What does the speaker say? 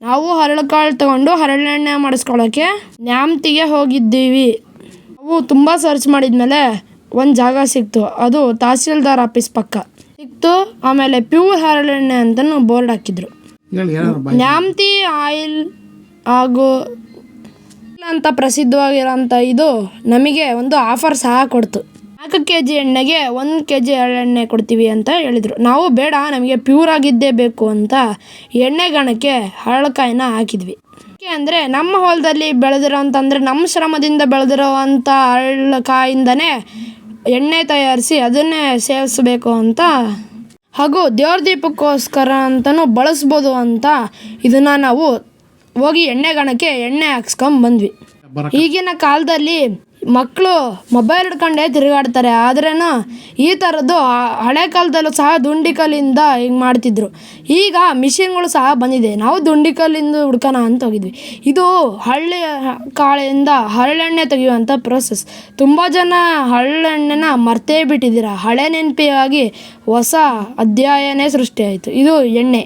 ನಾವು ಹರಳುಕಾಳು ತಗೊಂಡು ಹರಳೆಣ್ಣೆ ಮಾಡಿಸ್ಕೊಳ್ಳೋಕ್ಕೆ ನ್ಯಾಮ್ತಿಗೆ ಹೋಗಿದ್ದೀವಿ. ನಾವು ತುಂಬ ಸರ್ಚ್ ಮಾಡಿದ್ಮೇಲೆ ಒಂದು ಜಾಗ ಸಿಕ್ತು. ಅದು ತಹಸೀಲ್ದಾರ್ ಆಫೀಸ್ ಪಕ್ಕ ಸಿಕ್ತು. ಆಮೇಲೆ ಪ್ಯೂರ್ ಹರಳೆಣ್ಣೆ ಅಂತಲೂ ಬೋರ್ಡ್ ಹಾಕಿದ್ರು. ನ್ಯಾಮ್ತಿ ಆಯಿಲ್ ಹಾಗೂ ಅಂತ ಪ್ರಸಿದ್ಧವಾಗಿರೋಂಥ ಇದು ನಮಗೆ ಒಂದು ಆಫರ್ ಸಹ ಕೊಡ್ತು. 4 kg ಎಣ್ಣೆಗೆ 1 kg ಹರಳೆಣ್ಣೆ ಕೊಡ್ತೀವಿ ಅಂತ ಹೇಳಿದರು. ನಾವು ಬೇಡ, ನಮಗೆ ಪ್ಯೂರ್ ಆಗಿದ್ದೇ ಬೇಕು ಅಂತ ಎಣ್ಣೆಗಾಣಕ್ಕೆ ಹರಳುಕಾಯಿನ ಹಾಕಿದ್ವಿ. ಯಾಕೆ ಅಂದರೆ ನಮ್ಮ ಹೊಲದಲ್ಲಿ ಬೆಳೆದಿರೋ ಅಂತಂದರೆ ನಮ್ಮ ಶ್ರಮದಿಂದ ಬೆಳೆದಿರೋವಂಥ ಹರಳುಕಾಯಿಂದನೇ ಎಣ್ಣೆ ತಯಾರಿಸಿ ಅದನ್ನೇ ಸೇವಿಸಬೇಕು ಅಂತ, ಹಾಗೂ ದೇವ್ರ ದೀಪಕ್ಕೋಸ್ಕರ ಅಂತಲೂ ಬಳಸ್ಬೋದು ಅಂತ ಇದನ್ನು ನಾವು ಹೋಗಿ ಎಣ್ಣೆಗಾಣಕ್ಕೆ ಎಣ್ಣೆ ಹಾಕ್ಸ್ಕೊಂಬಂದ್ವಿ. ಈಗಿನ ಕಾಲದಲ್ಲಿ ಮಕ್ಕಳು ಮೊಬೈಲ್ ಹಿಡ್ಕೊಂಡೇ ತಿರುಗಾಡ್ತಾರೆ. ಆದ್ರೂ ಈ ಥರದ್ದು ಹಳೆ ಕಾಲದಲ್ಲೂ ಸಹ ದುಂಡಿಕಲ್ಲಿಂದ ಹಿಂಗೆ ಮಾಡ್ತಿದ್ರು. ಈಗ ಮಿಷಿನ್ಗಳು ಸಹ ಬಂದಿದೆ. ನಾವು ದುಂಡಿಕಲ್ಲಿಂದ ಹುಡ್ಕೋಣ ಅಂತ ಹೋಗಿದ್ವಿ. ಇದು ಹಳ್ಳಿ ಕಾಳಿಂದ ಹರಳೆಣ್ಣೆ ತೆಗೆಯುವಂಥ ಪ್ರೋಸೆಸ್. ತುಂಬ ಜನ ಹರಳೆಣ್ಣೆನ ಮರ್ತೇ ಬಿಟ್ಟಿದ್ದೀರ. ಹಳೆ ನೆನಪಿಗಾಗಿ ಹೊಸ ಅಧ್ಯಾಯನೇ ಸೃಷ್ಟಿಯಾಯಿತು. ಇದು ಎಣ್ಣೆ.